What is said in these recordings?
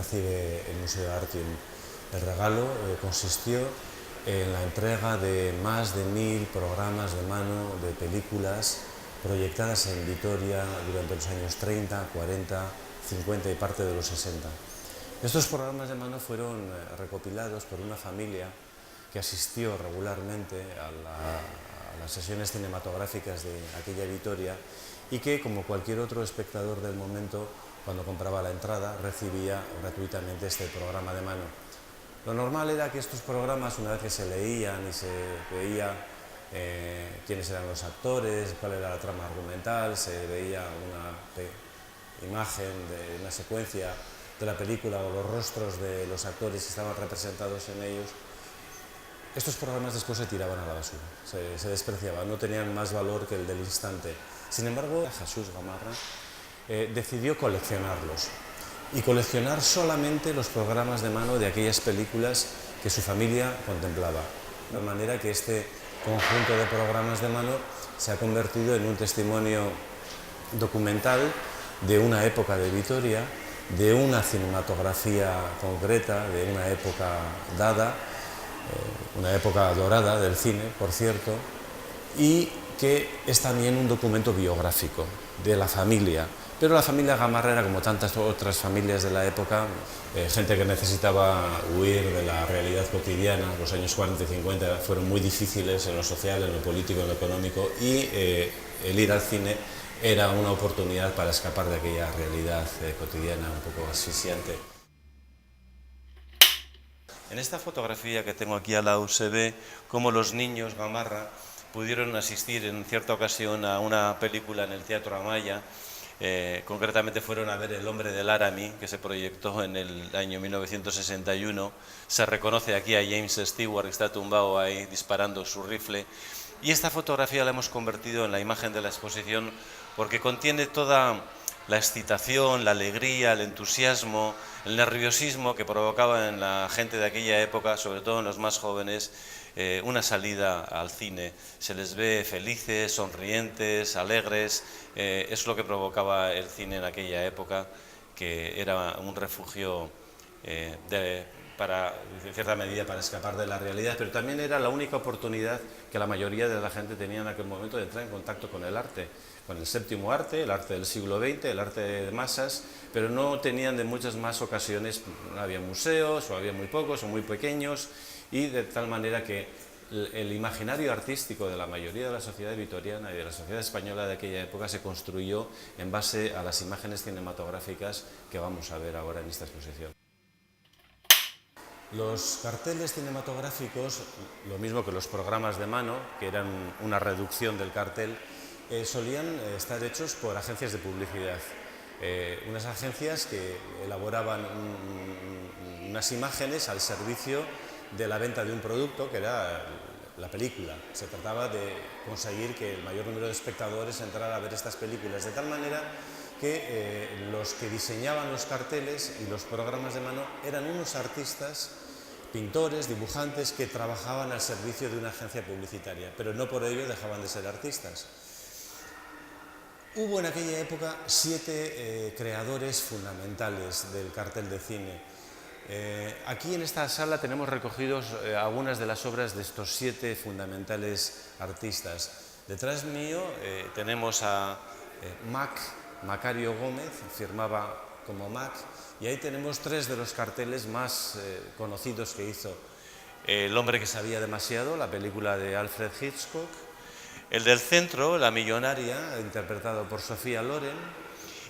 recibe el Museo Artium. El regalo consistió en la entrega de más de 1000 programas de mano de películas proyectadas en Vitoria durante los años 30, 40, 50 y parte de los 60. Estos programas de mano fueron recopilados por una familia que asistió regularmente a las sesiones cinematográficas de aquella Vitoria y que, como cualquier otro espectador del momento, cuando compraba la entrada, recibía gratuitamente este programa de mano. Lo normal era que estos programas, una vez que se leían y se veía quiénes eran los actores, cuál era la trama argumental, se veía una imagen de una secuencia de la película o los rostros de los actores que estaban representados en ellos, estos programas después se tiraban a la basura, se despreciaban, no tenían más valor que el del instante. Sin embargo, Jesús Gamarra decidió coleccionarlos y coleccionar solamente los programas de mano de aquellas películas que su familia contemplaba. De manera que este conjunto de programas de mano se ha convertido en un testimonio documental de una época de Vitoria, de una cinematografía concreta, de una época dada, una época dorada del cine, por cierto, y que es también un documento biográfico de la familia. Pero la familia Gamarra era como tantas otras familias de la época, gente que necesitaba huir de la realidad cotidiana. Los años 40 y 50 fueron muy difíciles en lo social, en lo político, en lo económico, y el ir al cine era una oportunidad para escapar de aquella realidad cotidiana un poco asfixiante. En esta fotografía que tengo aquí al lado se ve cómo los niños Gamarra pudieron asistir en cierta ocasión a una película en el Teatro Amaya. Concretamente fueron a ver El hombre del Laramie, que se proyectó en el año 1961. Se reconoce aquí a James Stewart, que está tumbado ahí disparando su rifle. Y esta fotografía la hemos convertido en la imagen de la exposición porque contiene toda la excitación, la alegría, el entusiasmo, el nerviosismo que provocaba en la gente de aquella época, sobre todo en los más jóvenes, una salida al cine. Se les ve felices, sonrientes, alegres. Es lo que provocaba el cine en aquella época, que era un refugio en cierta medida para escapar de la realidad, pero también era la única oportunidad que la mayoría de la gente tenía en aquel momento de entrar en contacto con el arte, con el séptimo arte, el arte del siglo XX, el arte de masas, pero no tenían de muchas más ocasiones, no había museos, o había muy pocos, o muy pequeños, y de tal manera que el imaginario artístico de la mayoría de la sociedad vitoriana y de la sociedad española de aquella época se construyó en base a las imágenes cinematográficas que vamos a ver ahora en esta exposición. Los carteles cinematográficos, lo mismo que los programas de mano, que eran una reducción del cartel, solían estar hechos por agencias de publicidad. Unas agencias que elaboraban unas imágenes al servicio de la venta de un producto, que era la película. Se trataba de conseguir que el mayor número de espectadores entrara a ver estas películas, de tal manera que los que diseñaban los carteles y los programas de mano eran unos artistas, pintores, dibujantes, que trabajaban al servicio de una agencia publicitaria, pero no por ello dejaban de ser artistas. Hubo en aquella época 7 creadores fundamentales del cartel de cine. Aquí en esta sala tenemos recogidos algunas de las obras de estos 7 fundamentales artistas. Detrás mío tenemos a Macario Gómez, firmaba como Mac, y ahí tenemos 3 de los carteles más conocidos que hizo. El hombre que sabía demasiado, la película de Alfred Hitchcock. El del centro, La millonaria, interpretado por Sofía Loren.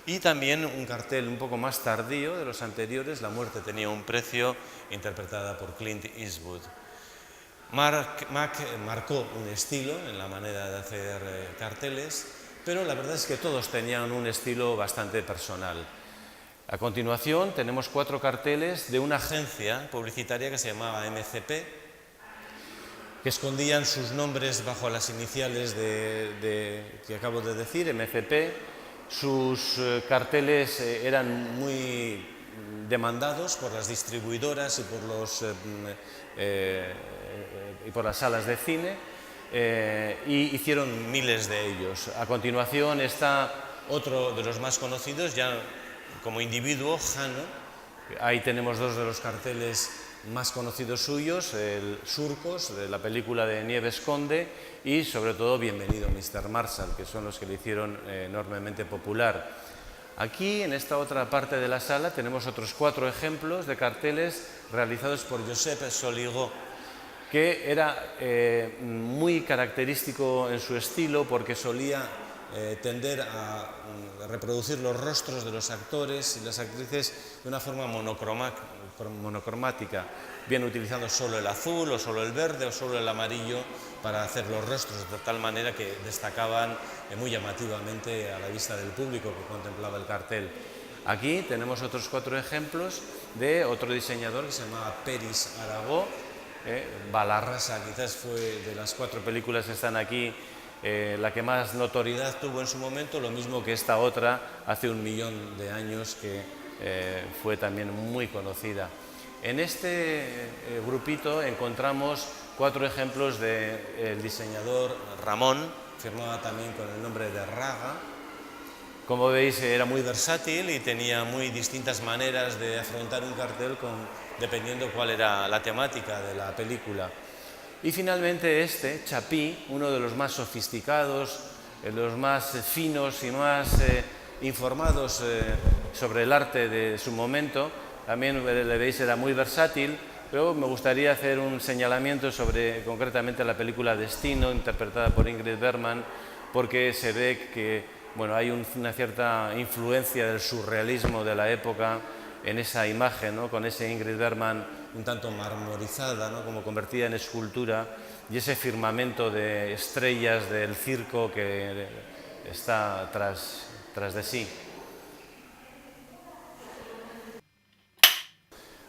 Y también un cartel un poco más tardío de los anteriores, La muerte tenía un precio, interpretada por Clint Eastwood. Mac marcó un estilo en la manera de hacer carteles, pero la verdad es que todos tenían un estilo bastante personal. A continuación tenemos 4 carteles de una agencia publicitaria que se llamaba MCP, que escondían sus nombres bajo las iniciales que acabo de decir, MCP. Sus carteles eran muy demandados por las distribuidoras y por las salas de cine, y hicieron miles de ellos. A continuación está otro de los más conocidos, ya como individuo, Jano, Ahí tenemos dos de los carteles más conocidos suyos, el Surcos, de la película de Nieves Conde, y sobre todo Bienvenido Mr. Marshall, que son los que le hicieron enormemente popular. Aquí, en esta otra parte de la sala, tenemos otros 4 ejemplos de carteles realizados por Josep Soligo, que era muy característico en su estilo porque solía tender a reproducir los rostros de los actores y las actrices de una forma monocromática, bien utilizando solo el azul o solo el verde o solo el amarillo para hacer los rostros de tal manera que destacaban muy llamativamente a la vista del público que contemplaba el cartel. Aquí tenemos otros 4 ejemplos de otro diseñador que se llamaba Peris Aragó. Balarrasa quizás fue de las 4 películas que están aquí la que más notoriedad tuvo en su momento, lo mismo que esta otra hace 1 millón de años que fue también muy conocida. En este grupito encontramos 4 ejemplos del diseñador Ramón, firmaba también con el nombre de Raga. Como veis, era muy versátil y tenía muy distintas maneras de afrontar un cartel dependiendo cuál era la temática de la película. Y finalmente este, Chapí, uno de los más sofisticados, los más finos y más informados sobre el arte de su momento. También le veis, era muy versátil, pero me gustaría hacer un señalamiento sobre concretamente la película Destino, interpretada por Ingrid Bergman, porque se ve que hay una cierta influencia del surrealismo de la época en esa imagen, ¿no? Con ese Ingrid Bergman un tanto marmorizada, ¿no? Como convertida en escultura, y ese firmamento de estrellas del circo que está tras de sí.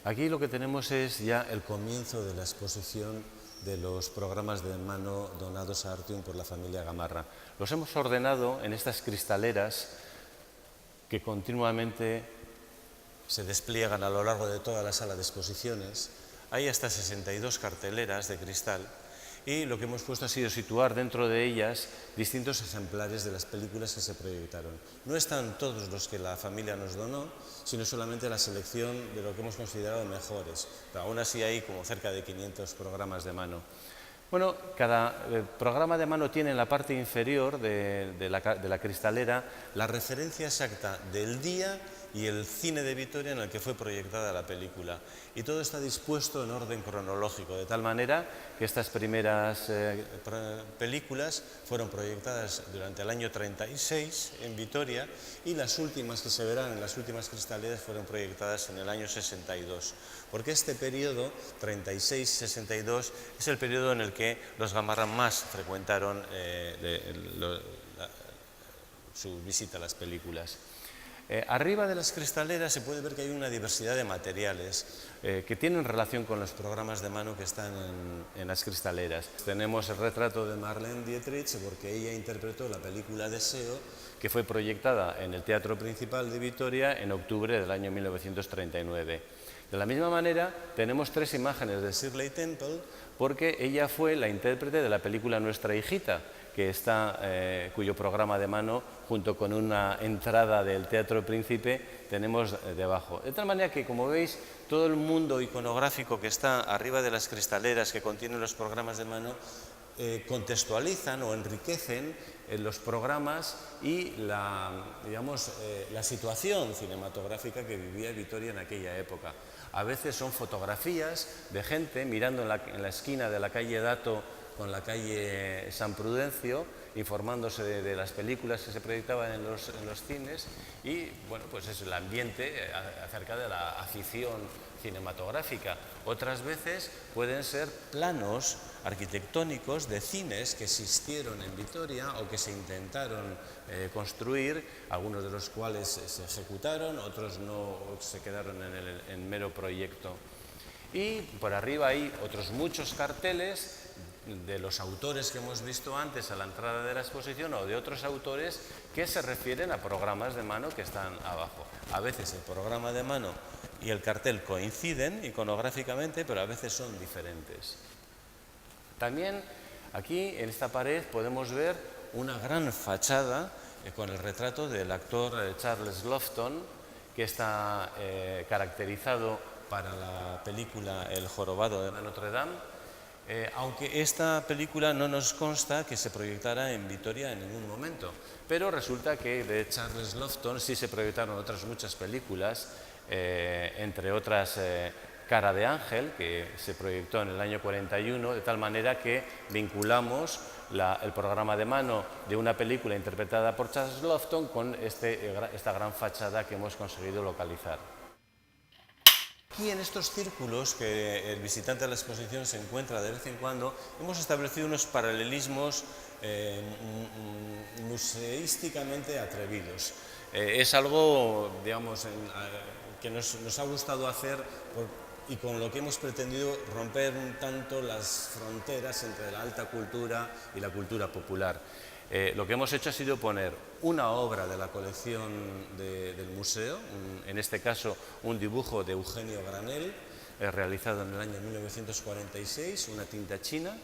Aquí lo que tenemos es ya el comienzo de la exposición de los programas de mano donados a Artium por la familia Gamarra. Los hemos ordenado en estas cristaleras que continuamente se despliegan a lo largo de toda la sala de exposiciones. Hay hasta 62 carteleras de cristal y lo que hemos puesto ha sido situar dentro de ellas distintos ejemplares de las películas que se proyectaron. No están todos los que la familia nos donó, sino solamente la selección de lo que hemos considerado mejores. Pero aún así hay como cerca de 500 programas de mano. Bueno, cada programa de mano tiene en la parte inferior de la cristalera la referencia exacta del día y el cine de Vitoria en el que fue proyectada la película. Y todo está dispuesto en orden cronológico, de tal manera que estas primeras películas fueron proyectadas durante el año 36 en Vitoria y las últimas que se verán en las últimas cristaleras fueron proyectadas en el año 62. Porque este periodo, 36-62, es el periodo en el que los Gamarra más frecuentaron su visita a las películas. Arriba de las cristaleras se puede ver que hay una diversidad de materiales que tienen relación con los programas de mano que están en las cristaleras. Tenemos el retrato de Marlene Dietrich porque ella interpretó la película Deseo, que fue proyectada en el Teatro Principal de Vitoria en octubre del año 1939. De la misma manera, tenemos 3 imágenes de Shirley Temple porque ella fue la intérprete de la película Nuestra hijita, que está, cuyo programa de mano, junto con una entrada del Teatro Príncipe, tenemos debajo. De tal manera que, como veis, todo el mundo iconográfico que está arriba de las cristaleras que contienen los programas de mano contextualizan o enriquecen los programas y la situación cinematográfica que vivía Vitoria en aquella época. A veces son fotografías de gente mirando en la esquina de la calle Dato con la calle San Prudencio, informándose de las películas que se proyectaban en los cines y, pues es el ambiente acerca de la afición cinematográfica. Otras veces pueden ser planos arquitectónicos de cines que existieron en Vitoria o que se intentaron construir, algunos de los cuales se ejecutaron, otros no, se quedaron en mero proyecto. Y por arriba hay otros muchos carteles de los autores que hemos visto antes a la entrada de la exposición o de otros autores que se refieren a programas de mano que están abajo. A veces el programa de mano y el cartel coinciden iconográficamente, pero a veces son diferentes. También aquí en esta pared podemos ver una gran fachada con el retrato del actor Charles Laughton, que está caracterizado para la película El jorobado de Notre Dame, aunque esta película no nos consta que se proyectara en Vitoria en ningún momento, pero resulta que de Charles Laughton sí se proyectaron otras muchas películas, entre otras Cara de Ángel, que se proyectó en el año 41, de tal manera que vinculamos el programa de mano de una película interpretada por Charles Laughton con esta gran fachada que hemos conseguido localizar. Aquí en estos círculos que el visitante de la exposición se encuentra de vez en cuando, hemos establecido unos paralelismos museísticamente atrevidos. Es algo, digamos, que nos ha gustado hacer y con lo que hemos pretendido romper un tanto las fronteras entre la alta cultura y la cultura popular. Lo que hemos hecho ha sido poner una obra de la colección del museo, en este caso un dibujo de Eugenio Granell, realizado en el año 1946, una tinta china,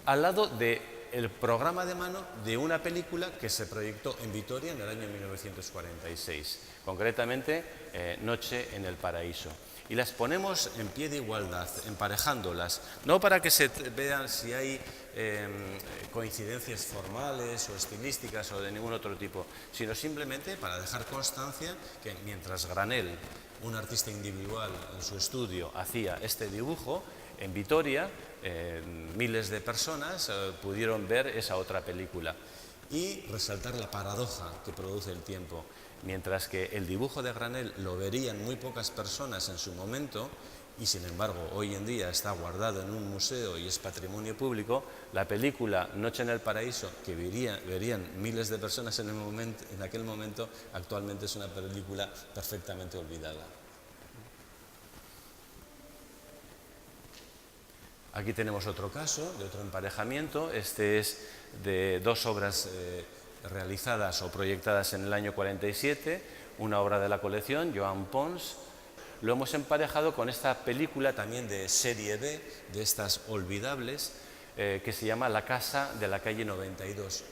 al lado del programa de mano de una película que se proyectó en Vitoria en el año 1946, concretamente Noche en el Paraíso. Y las ponemos en pie de igualdad, emparejándolas, no para que se vean si hay coincidencias formales o estilísticas o de ningún otro tipo, sino simplemente para dejar constancia que mientras Granell, un artista individual en su estudio, hacía este dibujo, en Vitoria miles de personas pudieron ver esa otra película. Y resaltar la paradoja que produce el tiempo. Mientras que el dibujo de Granell lo verían muy pocas personas en su momento, y sin embargo hoy en día está guardado en un museo y es patrimonio público, la película Noche en el Paraíso, que verían miles de personas en aquel momento, actualmente es una película perfectamente olvidada. Aquí tenemos otro caso de otro emparejamiento. Este es de dos obras realizadas o proyectadas en el año 47, una obra de la colección, Joan Pons. Lo hemos emparejado con esta película también de serie B, de estas olvidables, que se llama La casa de la calle 92.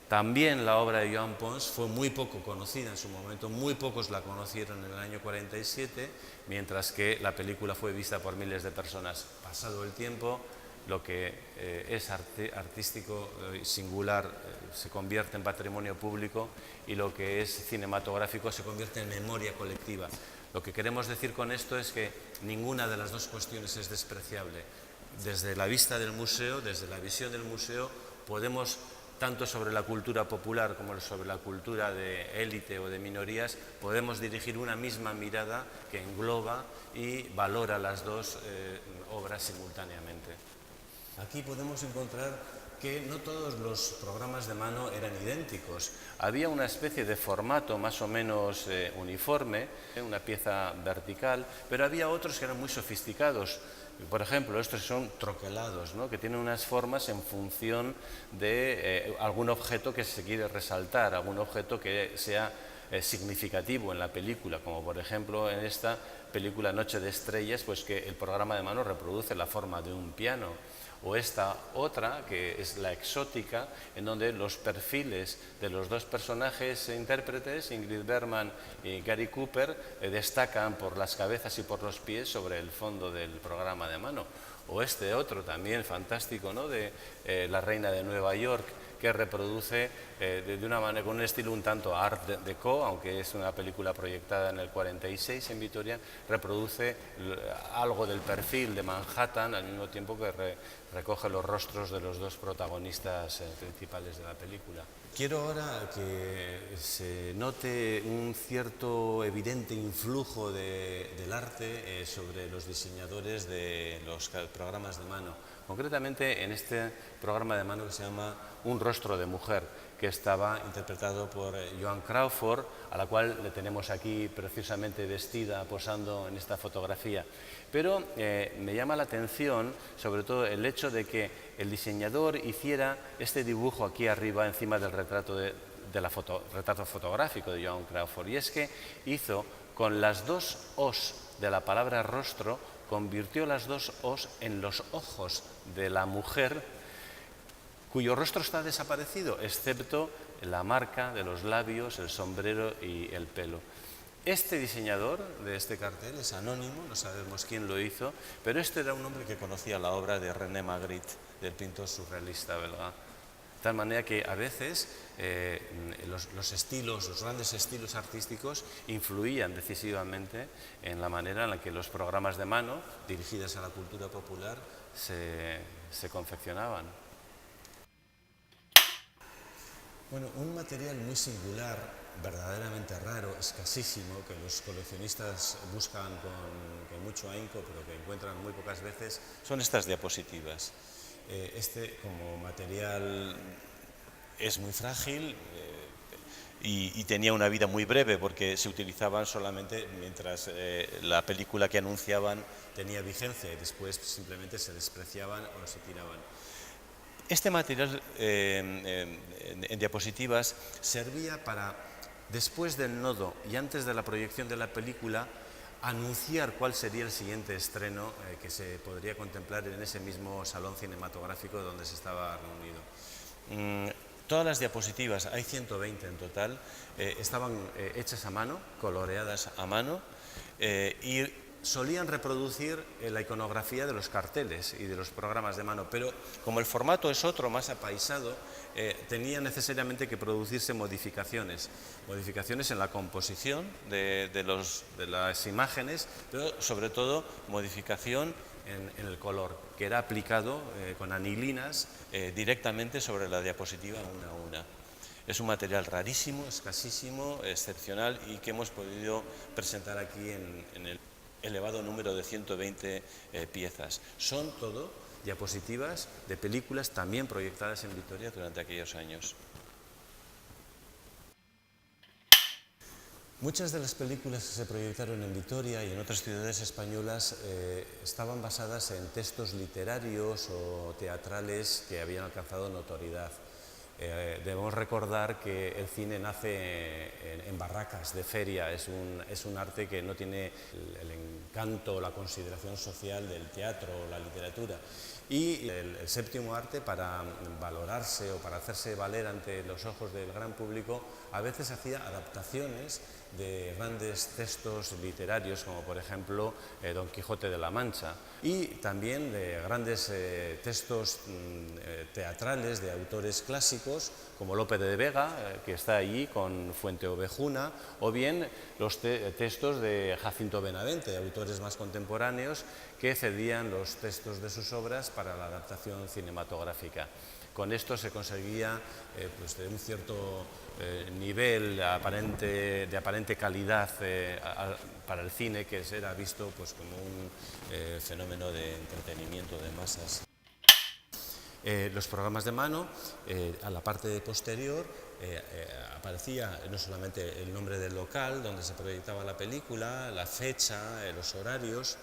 También la obra de Joan Pons fue muy poco conocida en su momento, muy pocos la conocieron en el año 47, mientras que la película fue vista por miles de personas. Pasado el tiempo, lo que es artístico singular se convierte en patrimonio público y lo que es cinematográfico se convierte en memoria colectiva. Lo que queremos decir con esto es que ninguna de las dos cuestiones es despreciable. Desde la vista del museo, desde la visión del museo, podemos, tanto sobre la cultura popular como sobre la cultura de élite o de minorías, podemos dirigir una misma mirada que engloba y valora las dos obras simultáneamente. Aquí podemos encontrar que no todos los programas de mano eran idénticos. Había una especie de formato más o menos uniforme, una pieza vertical, pero había otros que eran muy sofisticados. Por ejemplo, estos son troquelados, ¿no?, que tienen unas formas en función de algún objeto que se quiere resaltar, algún objeto que sea significativo en la película, como por ejemplo en esta película Noche de Estrellas, pues que el programa de mano reproduce la forma de un piano. O esta otra, que es la exótica, en donde los perfiles de los dos personajes intérpretes, Ingrid Bergman y Gary Cooper, destacan por las cabezas y por los pies sobre el fondo del programa de mano. O este otro también fantástico, ¿no?, de La Reina de Nueva York, que reproduce de una manera, con un estilo un tanto art déco, aunque es una película proyectada en el 46 en Vitoria, reproduce algo del perfil de Manhattan al mismo tiempo que recoge los rostros de los dos protagonistas principales de la película. Quiero ahora que se note un cierto evidente influjo del arte sobre los diseñadores de los programas de mano. Concretamente en este programa de mano que se llama Un rostro de mujer, que estaba interpretado por Joan Crawford, a la cual le tenemos aquí precisamente vestida, posando en esta fotografía. Pero me llama la atención sobre todo el hecho de que el diseñador hiciera este dibujo aquí arriba encima del retrato retrato fotográfico de Joan Crawford, y es que hizo con las dos os de la palabra rostro, convirtió las dos os en los ojos de la mujer, cuyo rostro está desaparecido, excepto la marca de los labios, el sombrero y el pelo. Este diseñador de este cartel es anónimo, no sabemos quién lo hizo, pero este era un hombre que conocía la obra de René Magritte, del pintor surrealista belga. De tal manera que a veces los grandes estilos artísticos influían decisivamente en la manera en la que los programas de mano dirigidos a la cultura popular se confeccionaban. Bueno, un material muy singular, verdaderamente raro, escasísimo, que los coleccionistas buscan con mucho ahínco, pero que encuentran muy pocas veces, son estas diapositivas. Este, como material, es muy frágil y tenía una vida muy breve porque se utilizaban solamente mientras la película que anunciaban tenía vigencia y después simplemente se despreciaban o se tiraban. Este material en diapositivas servía para, después del nodo y antes de la proyección de la película, anunciar cuál sería el siguiente estreno que se podría contemplar en ese mismo salón cinematográfico donde se estaba reunido. Todas las diapositivas, hay 120 en total, estaban hechas a mano, coloreadas a mano y solían reproducir la iconografía de los carteles y de los programas de mano, pero como el formato es otro, más apaisado, tenía necesariamente que producirse modificaciones en la composición de las imágenes, pero sobre todo modificación en el color, que era aplicado con anilinas directamente sobre la diapositiva una a una. Es un material rarísimo, escasísimo, excepcional y que hemos podido presentar aquí en el elevado número de 120 piezas. Son todo diapositivas de películas también proyectadas en Vitoria durante aquellos años. Muchas de las películas que se proyectaron en Vitoria y en otras ciudades españolas estaban basadas en textos literarios o teatrales que habían alcanzado notoriedad. Debemos recordar que el cine nace en barracas de feria, es un arte que no tiene el encanto o la consideración social del teatro o la literatura. Y el séptimo arte, para valorarse o para hacerse valer ante los ojos del gran público, a veces hacía adaptaciones de grandes textos literarios, como por ejemplo Don Quijote de la Mancha, y también de grandes textos teatrales de autores clásicos, como Lope de Vega, que está allí con Fuente Ovejuna, o bien los textos de Jacinto Benavente, autores más contemporáneos, que cedían los textos de sus obras para la adaptación cinematográfica. Con esto se conseguía pues de un cierto nivel de aparente calidad para el cine, que era visto pues, como un fenómeno de entretenimiento de masas. Los programas de mano, a la parte posterior, aparecía no solamente el nombre del local donde se proyectaba la película, la fecha, los horarios,